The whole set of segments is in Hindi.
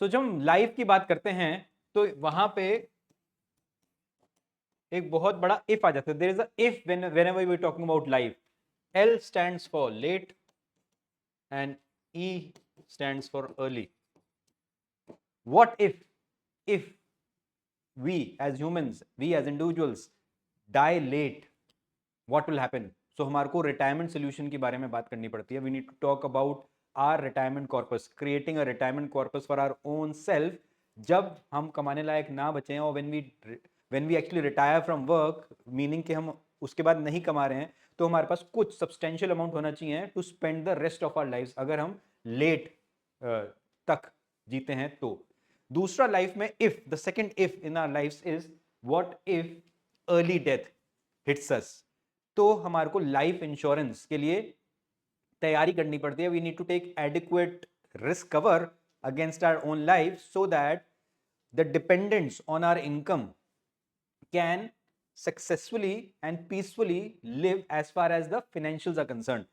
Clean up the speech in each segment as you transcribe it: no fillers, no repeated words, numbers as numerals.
तो जब हम लाइफ की बात करते हैं तो वहां पे एक बहुत बड़ा इफ आ जाता है. There is a if whenever we talking about life. L stands for late and E stands for early. What if we as humans, we as individuals die late, what will happen? So हमारे को रिटायरमेंट सोल्यूशन के बारे में बात करनी पड़ती है. We need to talk about our retirement corpus, creating a retirement corpus for our own self. जब हम कमाने लायक ना बचे हैं और when we actually retire from work, meaning कि हम उसके बाद नहीं कमा रहे हैं, तो हमारे पास कुछ सब्सटेंशियल अमाउंट होना चाहिए to spend the rest of our life अगर हम लेट तक जीते हैं तो. दूसरा लाइफ में if, the second if in our life is what if early death hits us. तो हमारे को लाइफ इंश्योरेंस के लिए तैयारी करनी पड़ती है. We need to take adequate risk cover against our own life so that the dependents on our income can successfully and peacefully live as far as the financials are concerned.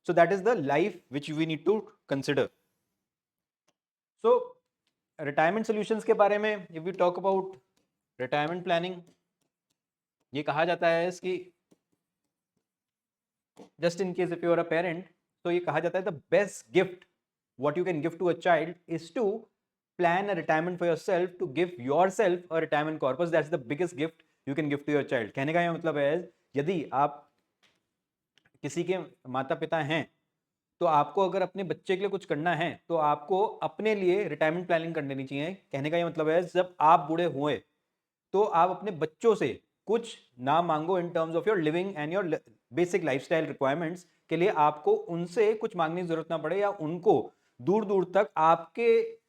So that is the life which we need to consider. So retirement solutions के बारे में if we talk about retirement planning, ये कहा जाता है इसकी just in case if you are a parent, तो ये कहा जाता है the best gift what you can give to a child is to plan a retirement for yourself, to give yourself a retirement corpus. That's the biggest gift you can give to your child. कहने का ये मतलब है यदि आप किसी के माता पिता हैं तो आपको अगर अपने बच्चे के लिए कुछ करना है तो आपको अपने लिए रिटायरमेंट प्लानिंग कर लेनी चाहिए. कहने का ये मतलब है जब आप बूढ़े हुए तो आप अपने बच्चों से कुछ ना मांगो इन terms of your living and your basic lifestyle requirements के लिए आपको उनसे कुछ मांगने की जरूरत ना पड़े, या उनको दूर दूर तक आपके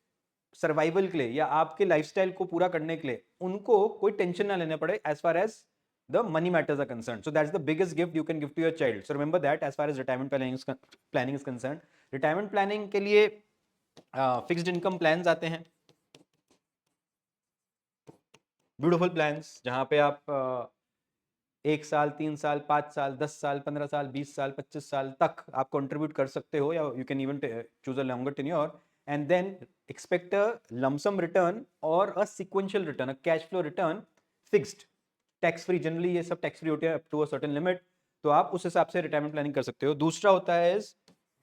सर्वाइवल के लिए या आपके लाइफस्टाइल को पूरा करने के लिए उनको कोई टेंशन ना लेने पड़े as far as the money matters are concerned. So that's the biggest gift you can give to your child. So remember that as far as retirement planning is concerned. Retirement planning के लिए फिक्स्ड इनकम प्लान्स आते हैं, ब्यूटीफुल प्लान्स जहां पे आप 1 साल, 3 साल, 5 साल, 10 साल, 15 साल, 20 साल, 25 साल तक आप कंट्रीब्यूट कर सकते हो, या you can even choose a longer tenure and then expect a lump sum return or a sequential return, a cash flow return, fixed, tax free. Generally ये सब टैक्स फ्री होते हैं up to a certain limit, तो आप उस हिसाब से रिटायरमेंट प्लानिंग कर सकते हो. दूसरा होता है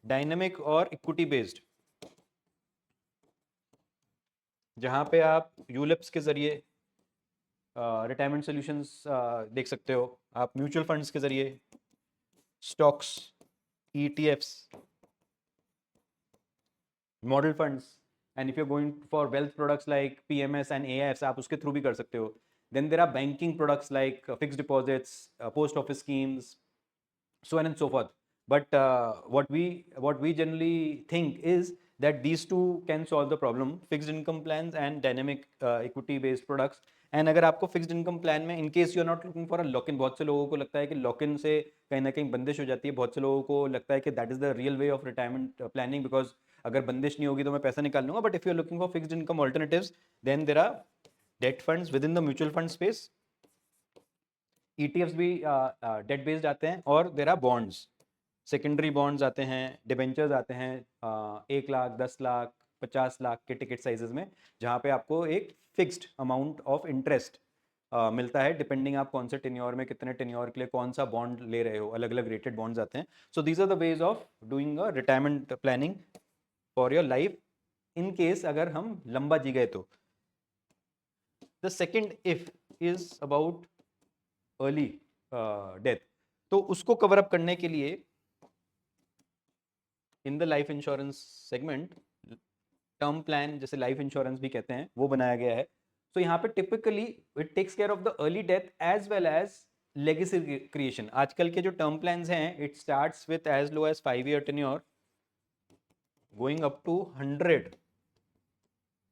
डायनेमिक और इक्विटी बेस्ड, जहां पे आप यूलिप्स के जरिए रिटायरमेंट सॉल्यूशंस देख सकते हो. आप म्यूचुअल फंड्स के जरिए, stocks, ETFs, model funds, and if you going for wealth products like PMS and AIFs, आप उसके थ्रू भी कर सकते हो. Then there are banking products like fix deposits, post office schemes, so on and so forth. But what we generally think is that these two can solve the problem, fixed income plans and dynamic equity based products. And अगर आपको फिक्स्ड इनकम प्लान में in case you are not looking for a lock in, बहुत से लोगों को लगता है कि लॉक इन से कहीं ना कहीं बंदिश हो जाती है, बहुत से लोगों को लगता है कि that is the real way of retirement planning, because अगर बंदिश नहीं होगी तो मैं पैसा निकाल लूंगा. But if you are looking for fixed income alternatives, then there are debt funds with in the mutual fund space. ETFs भी डेट बेस्ड आते हैं, और there are bonds, secondary bonds आते हैं, डिबेंचर्स आते हैं 1 लाख, 10 लाख, 50 लाख के टिकट साइजेस में, जहाँ पे आपको एक फिक्स्ड अमाउंट ऑफ इंटरेस्ट मिलता है डिपेंडिंग आप कौन से टेन्योर में, कितने टेन्योर के लिए कौन सा बॉन्ड ले रहे हो. अलग अलग रेटेड बॉन्ड्स आते हैं. So these are the ways of doing a retirement planning for your life in case अगर हम लंबा जी गए तो. The second if is about early death. तो उसको कवर अप करने के लिए in the life insurance segment term plan, जैसे लाइफ इंश्योरेंस भी कहते हैं, वो बनाया गया है. तो यहाँ पे typically it takes care of the early death as well as legacy creation. आजकल के जो टर्म प्लान्स हैं, it starts with as low as 5 year tenure going up to 100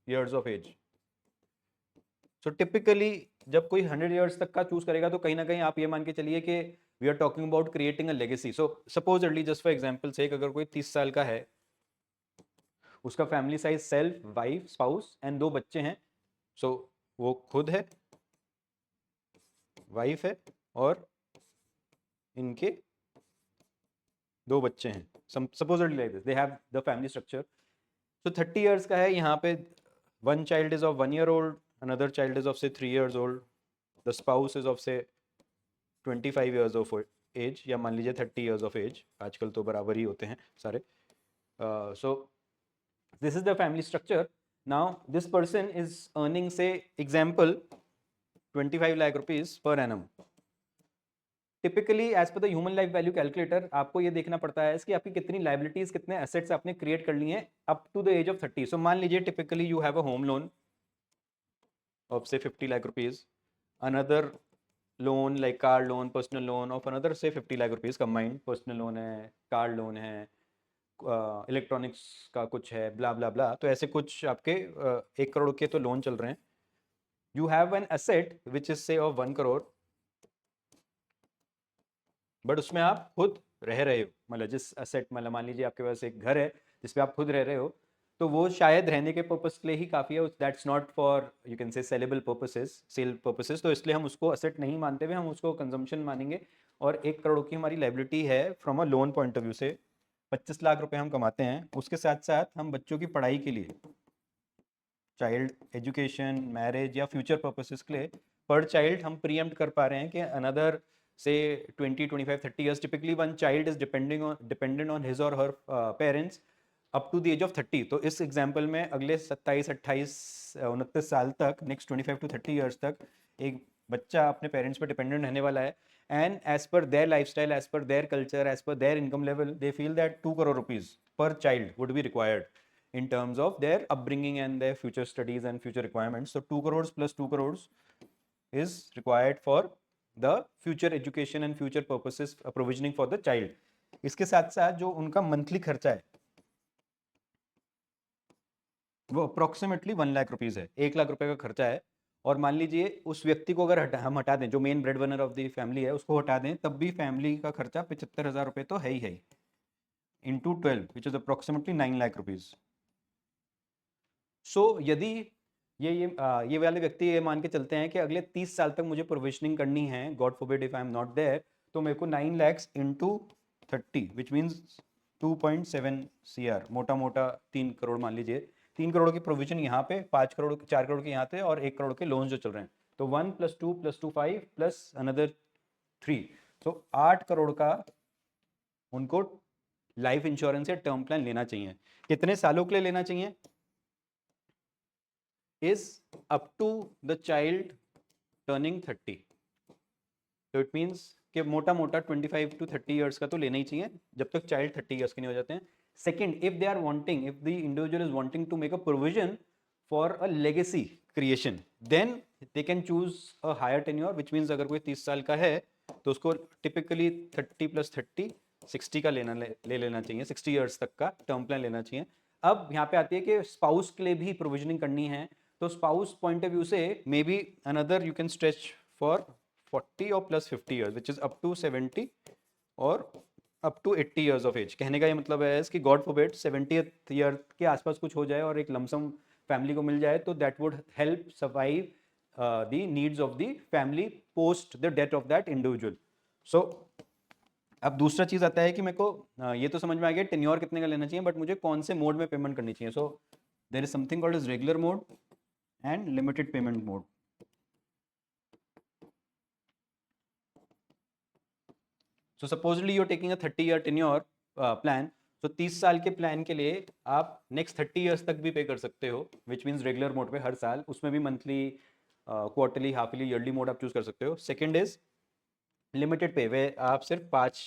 years of age. So typically जब कोई 100 years तक का चूज करेगा तो कहीं ना कहीं आप ये मान के चलिए कि we are talking about creating a legacy. So supposedly just for example say, अगर कोई 30 साल का है, उसका family size self, wife, spouse and 2 बच्चे हैं. सो वो खुद है, वाइफ है, और इनके 2 बच्चे हैं. Supposedly like this they have the family structure. So 30 years का है, यहाँ पे one child is of 1 year old, another child is of say 3 years old, the spouse is of say 25 years of age, या मान लीजिए 30 years of age, आजकल तो बराबर ही होते हैं सारे. So this is the family structure. Now this person is earning, say example, 25 lakh rupees per annum. Typically as per the human life value calculator आपको ये देखना पड़ता है कि आपकी कितनी लाइबिलिटीज, कितने एसेट्स आपने क्रिएट कर लिए हैं up to the age of 30. So मान लीजिए typically you have a home loan of say 50 lakh rupees, another loan like car loan, personal loan of another say 50 lakh rupees combined. Personal loan है, कार लोन है, इलेक्ट्रॉनिक्स का कुछ है, ब्ला ब्ला ब्ला. तो ऐसे कुछ आपके 1 करोड़ के तो लोन चल रहे हैं. You have an asset which is से ऑफ 1 करोड़, बट उसमें आप खुद रह रहे हो. मतलब जिस एसेट, मतलब मान लीजिए आपके पास एक घर है जिसपे आप खुद रह रहे हो, तो वो शायद रहने के पर्पस के लिए ही काफ़ी है. That's not for you can say saleable purposes, sale purposes. तो इसलिए हम उसको एसेट नहीं मानते हुए हम उसको कंजम्पशन मानेंगे. और 1 करोड़ की हमारी लाइबिलिटी है from a loan point of view से. 25 लाख रुपए हम कमाते हैं. उसके साथ साथ हम बच्चों की पढ़ाई के लिए, चाइल्ड एजुकेशन, मैरिज या फ्यूचर पर्पसेस के लिए पर चाइल्ड हम प्रीएम्प्ट कर पा रहे हैं कि another say 20, 25, 30 years. Typically one child is dependent on his or her parents up to the age of 30. तो इस एग्जाम्पल में अगले 27, 28, 29 साल तक, नेक्स्ट 25 to 30 years तक एक बच्चा अपने पेरेंट्स पर डिपेंडेंट रहने वाला है. And as per their lifestyle, as per their culture, as per their income level, they feel that 2 crore rupees per child would be required in terms of their upbringing and their future studies and future requirements. So 2 crores plus 2 crores is required for the future education and future purposes provisioning for the child. इसके साथ साथ जो उनका मंथली खर्चा है वो अप्रोक्सीमेटली 1 लाख रुपीज है. 1 लाख रुपए का खर्चा है. और मान लीजिए उस व्यक्ति को अगर हम हटा दें, जो main bread winner of the family है उसको हटा दें, तब भी फैमिली का खर्चा 75,000 रुपए तो है ही. Into 12 which is approximately 9 lakh rupees. So यदि ये वाले व्यक्ति ये मान के चलते हैं कि अगले 30 साल तक मुझे प्रोविजनिंग करनी है, God forbid if I am not there, तो मेरे को 9 lakhs into 30 which means 2.7 CR, मोटा मोटा 3 करोड़ मान लीजिए. 3 करोड़ की प्रोविजन यहाँ पे, 5 करोड़, 4 करोड़ के यहाँ थे और 1 करोड़ के लोन जो चल रहे हैं. तो 1 + 2 + 2 5 प्लस अनदर 3, तो 8 करोड़ का उनको लाइफ इंश्योरेंस या टर्म प्लान लेना चाहिए. कितने सालों के लिए लेना चाहिए? is up to the child turning 30. So it means कि मोटा मोटा 25 to 30 years का तो लेना ही चाहिए जब तक child 30 years के नहीं हो जाते हैं. Second, if they are wanting, if the individual is wanting to make a provision for a legacy creation, then they can choose a higher tenure, which means अगर कोई 30 साल का है तो उसको typically 30 + 30 60 का ले लेना चाहिए. 60 years तक का टर्म प्लान लेना चाहिए. अब यहाँ पे आती है कि स्पाउस के लिए भी प्रोविजनिंग करनी है. तो स्पाउस पॉइंट ऑफ व्यू से maybe another you can stretch for 40 और plus 50 years which is up to 70 और up to 80 years of age. कहने का ये मतलब है कि गॉड फॉरबिड 70th ईयर के आसपास कुछ हो जाए और एक लमसम फैमिली को मिल जाए, तो that would help survive the needs of the family post the death of that individual. So अब दूसरा चीज आता है कि मेरे को ये तो समझ में आ गया टेन्योर कितने का लेना चाहिए, बट मुझे कौन से मोड में पेमेंट करनी चाहिए. So there is something called as regular mode and limited payment mode. So supposedly you're taking a 30-year tenure plan. So 30 साल के प्लान के लिए आप नेक्स्ट 30 years तक भी पे कर सकते हो, विच मीन्स रेगुलर मोड पे हर साल. उसमें भी मंथली, क्वार्टरली, हाफली, ईयरली मोड आप चूज कर सकते हो. सेकेंड इज लिमिटेड पे, वे आप सिर्फ 5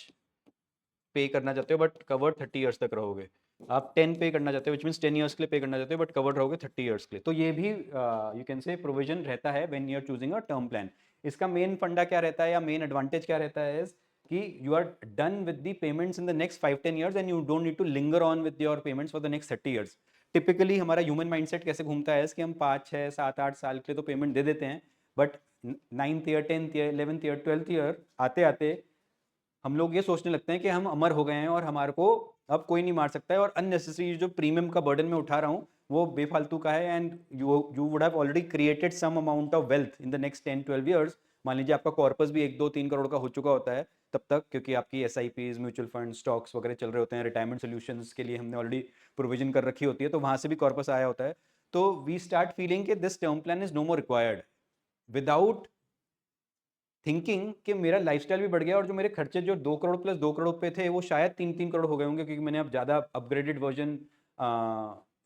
पे करना चाहते हो बट कवर्ड 30 years तक रहोगे. आप 10 पे करना चाहते हो विच मीन्स 10 years के लिए पे करना चाहते हो बट कवर्ड रहोगे 30 years के लिए. तो ये भी यू कैन से प्रोविजन रहता है when you are choosing a term plan. इसका मेन फंडा क्या रहता है या मेन एडवांटेज क्या रहता है कि you are done with the payments in the next 5-10 years and you don't need to linger on with your payments for the next 30 years. Typically हमारा ह्यूमन माइंडसेट कैसे घूमता है कि हम 5, 6, 7, 8 साल के लिए तो पेमेंट दे देते हैं, but 9th year, 10th year, 11th year, 12th year आते आते हम लोग ये सोचने लगते हैं कि हम अमर हो गए हैं और हमारे को अब कोई नहीं मार सकता है, और अननेसेसरी जो प्रीमियम का बर्डन मैं उठा रहा हूँ वो बेफालतू का है. And you would have already created some amount of wealth in the next 10-12 years. मान लीजिए आपका कॉर्पस भी 1-2-3 करोड़ का हो चुका होता है तब तक, क्योंकि आपकी SIPs, म्यूचुअल फंड, स्टॉक्स वगैरह चल रहे होते हैं. रिटायरमेंट सोल्यूशंस के लिए हमने ऑलरेडी प्रोविजन कर रखी होती है, तो वहाँ से भी कॉर्पस आया होता है. तो वी स्टार्ट फीलिंग कि this term plan is no more required, without thinking कि मेरा लाइफस्टाइल भी बढ़ गया और जो मेरे खर्चे जो 2 करोड़ प्लस 2 करोड़ पे थे वो शायद 3-3 करोड़ हो गए होंगे, क्योंकि मैंने अब ज़्यादा अपग्रेडेड वर्जन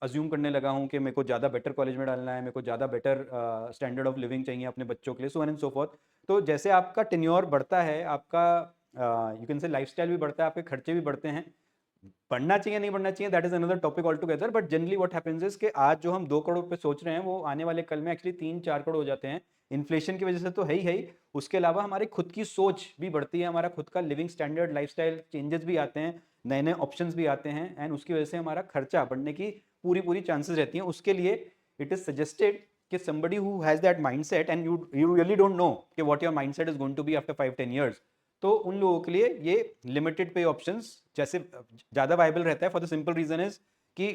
अज्यूम करने लगा हूँ कि मेरे को ज़्यादा बेटर कॉलेज में डालना है, मेरे को ज़्यादा बेटर स्टैंडर्ड ऑफ लिविंग चाहिए अपने बच्चों के लिए, so on and so fourth. तो जैसे आपका टेन्योर बढ़ता है, आपका यू कैन से लाइफस्टाइल भी बढ़ता है, आपके खर्चे भी बढ़ते हैं। बढ़ना चाहिए नहीं बढ़ना चाहिए, that is another topic all together, but generally what happens is कि आज जो हम 2 करोड़ पे सोच रहे हैं वो आने वाले कल में एक्चुअली 3-4 करोड़ हो जाते हैं। इन्फ्लेशन की वजह से तो है ही, उसके अलावा हमारी खुद की सोच भी बढ़ती है, हमारा खुद का लिविंग स्टैंडर्ड लाइफस्टाइल चेंजेस भी आते हैं, नए नए ऑप्शंस भी आते हैं, एंड उसकी वजह से हमारा खर्चा बढ़ने की पूरी पूरी चांसेस रहती हैं। उसके लिए इट इज सजेस्टेड कि somebody who has that mindset and you really don't know कि what your mindset is going to be after 5-10 years, तो उन लोगों के लिए ये लिमिटेड पे ऑप्शंस जैसे ज़्यादा वायबल रहता है, for the simple reason is कि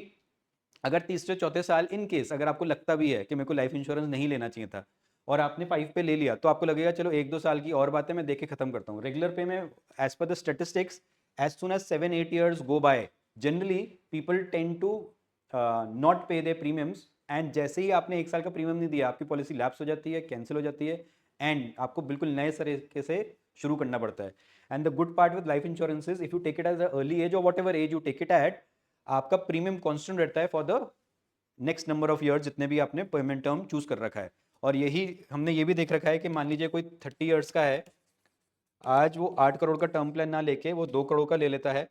अगर तीसरे चौथे साल इन केस अगर आपको लगता भी है कि मेरे को लाइफ इंश्योरेंस नहीं लेना चाहिए था और आपने 5 पे ले लिया, तो आपको लगेगा चलो 1-2 साल की और बात है, मैं देख के खत्म करता हूँ। रेगुलर पे में as per the statistics, as soon as 7-8 years go by, generally people tend to not pay the premiums, and जैसे ही आपने 1 साल का प्रीमियम नहीं दिया, आपकी पॉलिसी लैप्स हो जाती है, कैंसिल हो जाती है, एंड आपको बिल्कुल नए तरीके से शुरू करना पड़ता है। And the good part with life insurance is if you take it as early age or whatever age you take it at, आपका प्रीमियम कॉन्स्टेंट रहता है for the next number of years जितने भी आपने पेमेंट टर्म चूज कर रखा है। और यही हमने ये भी देख रखा है कि मान लीजिए कोई 30 ईयर्स का है, आज वो 8 करोड़ का टर्म प्लान ना लेके वो 2 करोड़ का ले लेता है,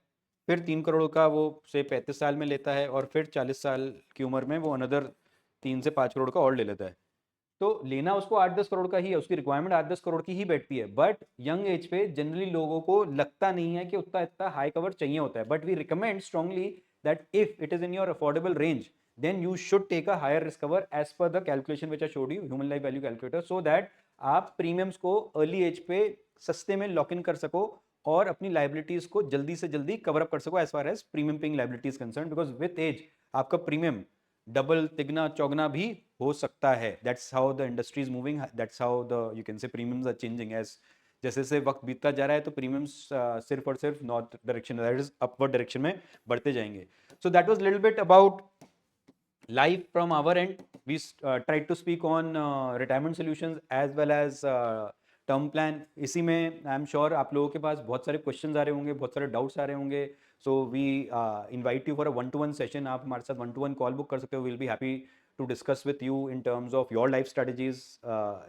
फिर 3 करोड़ का वो से 35 साल में लेता है, और फिर 40 साल की उम्र में वो अनदर 3 से 5 करोड़ का और ले लेता है। तो लेना उसको 8-10 करोड़ का ही है, उसकी रिक्वायरमेंट 8-10 करोड़ की ही बैठती है, बट यंग एज पे जनरली लोगों को लगता नहीं है कि उतना इतना हाई कवर चाहिए होता है। But we recommend strongly that if it is in your affordable range, then you should take a higher risk cover as per the calculation which I showed you, human life value calculator, so that आप प्रीमियम्स को अर्ली एज पे सस्ते में लॉक इन कर सको और अपनी लाइबिलिटीज को जल्दी से जल्दी कवर अप कर सको as far as premium paying liabilities concern, because with age आपका प्रीमियम डबल तिगना चौगना भी हो सकता है। That's how the industry is moving, that's how the you can say premiums are changing as जैसे जैसे वक्त बीतता जा रहा है, तो प्रीमियम्स सिर्फ और सिर्फ north direction, that is upward direction में बढ़ते जाएंगे। So that was little bit about live from our end. We tried to speak on retirement solutions as well as term plan. इसी में आई एम श्योर आप लोगों के पास बहुत सारे क्वेश्चंस आ रहे होंगे, बहुत सारे डाउट्स आ रहे होंगे, so we invite you for a 1-to-1 session. आप हमारे साथ 1-to-1 कॉल बुक कर सकते हो, will be happy to discuss with you in terms of your life strategies,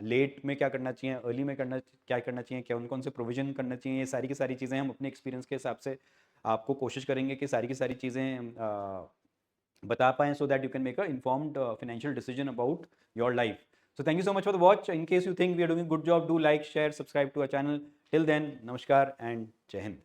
late में क्या करना चाहिए, अर्ली में क्या करना चाहिए, कौन कौन से प्रोविजन करना चाहिए, ये सारी की सारी चीज़ें हम अपने एक्सपीरियंस के हिसाब से आपको कोशिश करेंगे कि सारी की सारी चीज़ें बता पाएं, so that you can make a informed financial decision about your life. So thank you so much for the watch. In case you think we are doing a good job, do like, share, subscribe to our channel. Till then, namaskar and Jai Hind.